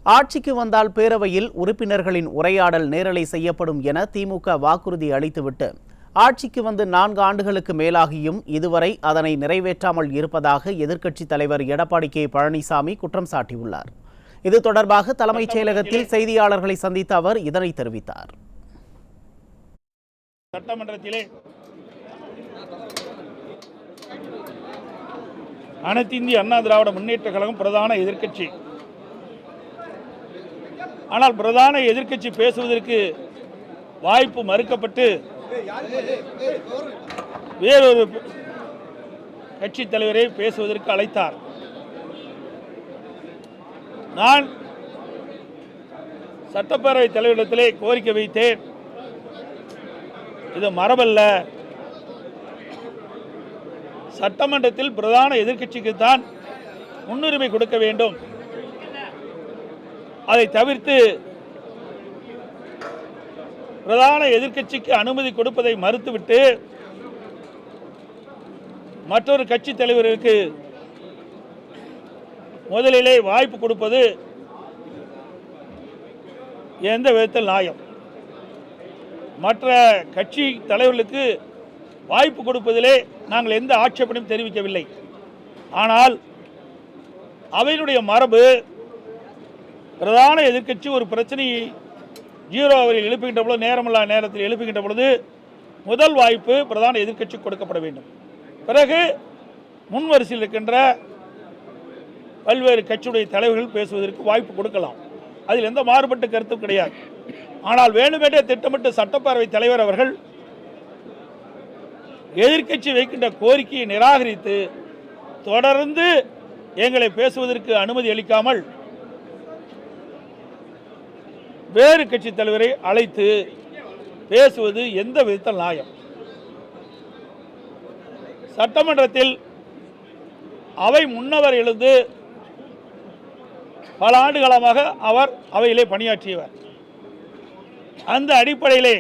ஆட்சிக்கு வந்தால் பேரவையில் உறுப்பினர்களின் உரையாடல் நேரலை செய்யப்படும் என திமுக வாக்குறுதி அளித்துவிட்டு ஆட்சிக்கு வந்து 4 ஆண்டுகளுக்கு மேலாகியும் இதுவரை அதனை நிறைவேற்றாமல் இருப்பதாக எதிர்க்கட்சித் தலைவர் எடப்பாடி கே பழனிசாமி குற்றம் சாட்டியுள்ளார். இது தொடர்பாக தலைமைச் செயலகத்தில் செய்தியாளர்களை சந்தித்த அவர் இதனை தெரிவித்தார். சட்டமன்றத்திலே அனைத்து இந்திய அண்ணா திராவிட முன்னேற்ற கழகம் பிரதான எதிர்க்கட்சி. ஆனால் பிரதான எதிர்க்கட்சி பேசுவதற்கு வாய்ப்பு மறுக்கப்பட்டு வேறொரு கட்சி தலைவரை பேசுவதற்கு அழைத்தார். நான் சட்டப்பேரவை தலைவரிடத்திலே கோரிக்கை வைத்தேன், இது மரபல்ல, சட்டமன்றத்தில் பிரதான எதிர்க்கட்சிக்குத்தான் முன்னுரிமை கொடுக்க வேண்டும், அதை தவிர்த்து பிரதான எதிர்க்கட்சிக்கு அனுமதி கொடுப்பதை மறுத்துவிட்டு மற்றொரு கட்சி தலைவருக்கு முதலிலே வாய்ப்பு கொடுப்பது எந்த விதத்தில் நியாயம்? மற்ற கட்சி தலைவர்களுக்கு வாய்ப்பு கொடுப்பதிலே நாங்கள் எந்த ஆட்சேபனையும் தெரிவிக்கவில்லை. ஆனால் அவையினுடைய மரபு பிரதான எதிர்க்கட்சி ஒரு பிரச்சனையை 0 அவரில் எழுப்புகின்ற பொழுது, நேரமில்லா நேரத்தில் எழுப்புகின்ற பொழுது முதல் வாய்ப்பு பிரதான எதிர்க்கட்சி கொடுக்கப்பட வேண்டும். பிறகு முன்வரிசையில் இருக்கின்ற பல்வேறு கட்சியுடைய தலைவர்கள் பேசுவதற்கு வாய்ப்பு கொடுக்கலாம். அதில் எந்த மாறுபட்ட கருத்தும் கிடையாது. ஆனால் வேண்டுமென்றே திட்டமிட்டு சட்டப்பேரவை தலைவர் அவர்கள் எதிர்க்கட்சி வைக்கின்ற கோரிக்கையை நிராகரித்து தொடர்ந்து எங்களை பேசுவதற்கு அனுமதி அளிக்காமல் வேறு கட்சி தலைவரை அழைத்து பேசுவது எந்த விதத்தில் நியாயம்? சட்டமன்றத்தில் அவை முன்னவர் எழுந்து பல ஆண்டு காலமாக அவர் அவையிலே பணியாற்றியவர். அந்த அடிப்படையிலே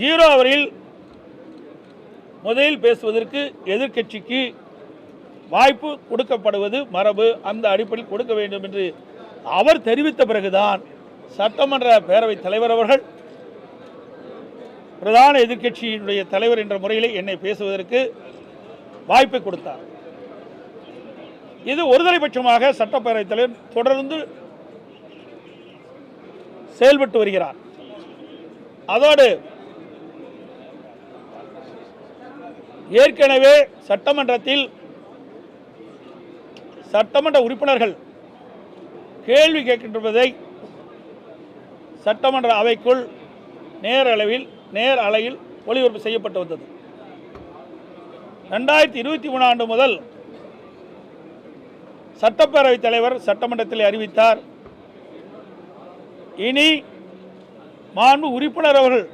0 அவரில் முதலில் பேசுவதற்கு எதிர்க்கட்சிக்கு வாய்ப்பு கொடுக்கப்படுவது மரபு. அந்த அடிப்படையில் கொடுக்க வேண்டும் என்று அவர் தெரிவித்த பிறகுதான் சட்டமன்ற பேரவைத் தலைவர் அவர்கள் பிரதான எதிர்க்கட்சியினுடைய தலைவர் என்ற முறையிலே என்னை பேசுவதற்கு வாய்ப்பை கொடுத்தார். இது ஒருதலைபட்சமாக சட்டப்பேரவைத் தலைவர் தொடர்ந்து செயல்பட்டு வருகிறார். அதோடு ஏற்கனவே சட்டமன்றத்தில் சட்டமன்ற உறுப்பினர்கள் கேள்வி கேட்கின்றதை சட்டமன்ற அவைக்குள் நேர் அலையில் ஒளிபரப்பு செய்யப்பட்டு வந்தது. 2023 ஆண்டு முதல் சட்டப்பேரவைத் தலைவர் சட்டமன்றத்தில் அறிவித்தார், இனி மாண்பு உறுப்பினர் அவர்கள்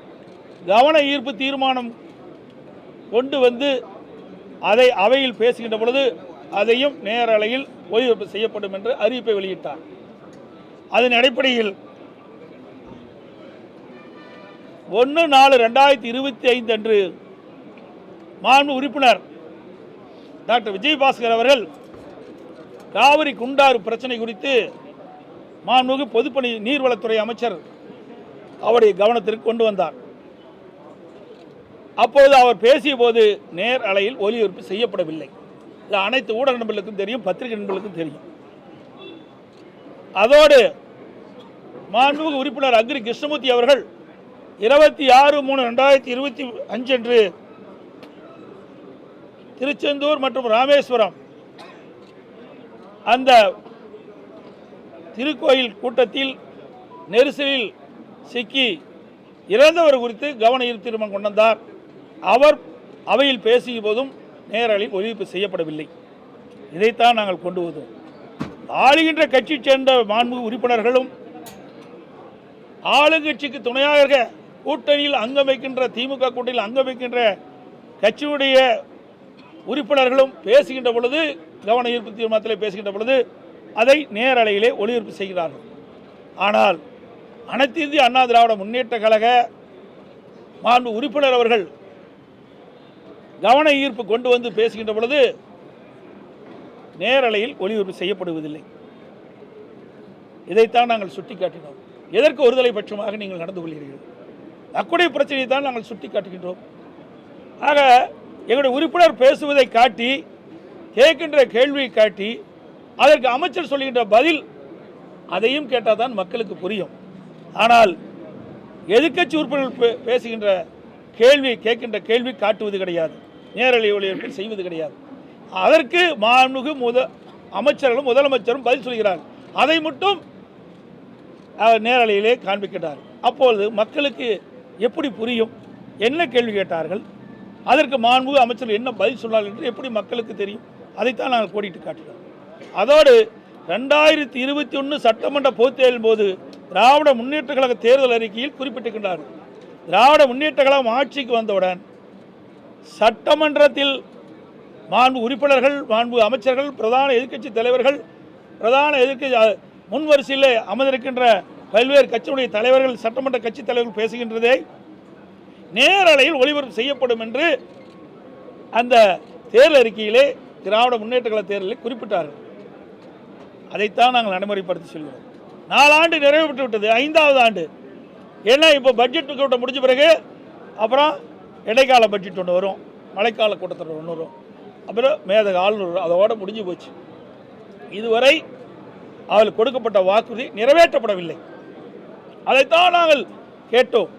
கவன ஈர்ப்பு தீர்மானம் கொண்டு வந்து அதை அவையில் பேசுகின்ற பொழுது அதையும் நேரலையில் ஒளிபரப்பு செய்யப்படும் என்று அறிவிப்பை வெளியிட்டார். அதன் அடிப்படையில் 1/4/2025 அன்று மாண்பு உறுப்பினர் டாக்டர் விஜயபாஸ்கர் அவர்கள் காவிரி குண்டாறு பிரச்சனை குறித்து மாண்புமிகு பொதுப்பணி நீர்வளத்துறை அமைச்சர் அவருடைய கவனத்திற்கு கொண்டு வந்தார். அப்போது அவர் பேசிய போது நேர் அலையில் ஒலிபரப்பு செய்யப்படவில்லை. இது அனைத்து ஊடக நண்பர்களுக்கும் தெரியும், பத்திரிகை நண்பர்களுக்கும் தெரியும். அதோடு மாண்புமிகு உறுப்பினர் அக்ரி கிருஷ்ணமூர்த்தி அவர்கள் 26/3/2025 அன்று திருச்செந்தூர் மற்றும் ராமேஸ்வரம் அந்த திருக்கோயில் கூட்டத்தில் நெரிசலில் சிக்கி இறந்தவர் குறித்து கவன ஈர்ப்பு தீர்மானம் கொண்டு வந்தார். அவர் அவையில் பேசிய போதும் நேரலில் ஒலிபரப்பு செய்யப்படவில்லை. இதைத்தான் நாங்கள் கொண்டு வந்தோம். ஆளுகின்ற கட்சி சேர்ந்த மாண்புமிகு உறுப்பினர்களும் ஆளுங்கட்சிக்கு துணையாக கூட்டணியில் அங்கம் வைக்கின்ற திமுக கூட்டணியில் அங்கம் வைக்கின்ற கட்சியுடைய உறுப்பினர்களும் பேசுகின்ற பொழுது, கவன ஈர்ப்பு தீர்மானத்தில் பேசுகின்ற பொழுது அதை நேரலையிலே ஒளிபரப்பு செய்கிறார்கள். ஆனால் அனைத்து இந்திய அண்ணா திராவிட முன்னேற்ற கழக மாண்பு உறுப்பினர் அவர்கள் கவன ஈர்ப்பு கொண்டு வந்து பேசுகின்ற பொழுது நேரலையில் ஒளிபரப்பு செய்யப்படுவதில்லை. இதைத்தான் நாங்கள் சுட்டிக்காட்டினோம். எதற்கு ஒருதலை பட்சமாக நீங்கள் நடந்து கொள்கிறீர்கள்? அக்குடைய பிரச்சனையை தான் நாங்கள் சுட்டிக்காட்டுகின்றோம். ஆக எங்களுடைய உறுப்பினர் பேசுவதை காட்டி, கேட்கின்ற கேள்வியை காட்டி, அதற்கு அமைச்சர் சொல்லுகின்ற பதில் அதையும் கேட்டால் தான் மக்களுக்கு புரியும். ஆனால் எதிர்க்கட்சி உறுப்பினர்கள் பேசுகின்ற கேள்வி, கேட்கின்ற கேள்வி காட்டுவது கிடையாது, நேரலை ஒளிபரப்பில் செய்வது கிடையாது. அதற்கு மாண்புமிகு அமைச்சர்களும் முதலமைச்சரும் பதில் சொல்கிறார்கள். அதை மட்டும் நேரலையிலே காண்பிக்கிறார். அப்பொழுது மக்களுக்கு எப்படி புரியும்? என்ன கேள்வி கேட்டார்கள், அதற்கு மாண்புமிகு அமைச்சர்கள் என்ன பதில் சொன்னார்கள் என்று எப்படி மக்களுக்கு தெரியும்? அதைத்தான் நாங்கள் கோடிட்டு காட்டினோம். அதோடு 2021 சட்டமன்ற பொதுத் தேர்தலின் போது திராவிட முன்னேற்ற கழக தேர்தல் அறிக்கையில் குறிப்பிட்டிருக்கின்றார்கள். திராவிட முன்னேற்ற கழகம் ஆட்சிக்கு வந்தவுடன் சட்டமன்றத்தில் மாண்பு உறுப்பினர்கள், மாண்பு அமைச்சர்கள், பிரதான எதிர்க்கட்சி தலைவர்கள், பிரதான எதிர்க்கட்சி முன்வரிசையில் அமர்ந்திருக்கின்ற பல்வேறு கட்சியுடைய தலைவர்கள், சட்டமன்ற கட்சி தலைவர்கள் பேசுகின்றதை நேரலையில் ஒளிபரப்பு செய்யப்படும் என்று அந்த தேர்தல் அறிக்கையிலே திராவிட முன்னேற்ற கழக தேர்தலில் குறிப்பிட்டார்கள். அதைத்தான் நாங்கள் நடைமுறைப்படுத்தி சொல்கிறோம். 4 ஆண்டு நிறைவு பெற்று விட்டது, 5வது ஆண்டு. ஏன்னா இப்போ பட்ஜெட் கூட்டம் முடிஞ்ச பிறகு அப்புறம் இடைக்கால பட்ஜெட் ஒன்று வரும், மழைக்கால கூட்டத்தொடர் ஒன்று வரும், அப்புறம் மேதக ஆளுநர், அதோடு முடிஞ்சு போச்சு. இதுவரை அவர்களுக்கு கொடுக்கப்பட்ட வாக்குறுதி நிறைவேற்றப்படவில்லை. அதைத்தான் நாங்கள் கேட்டோம்.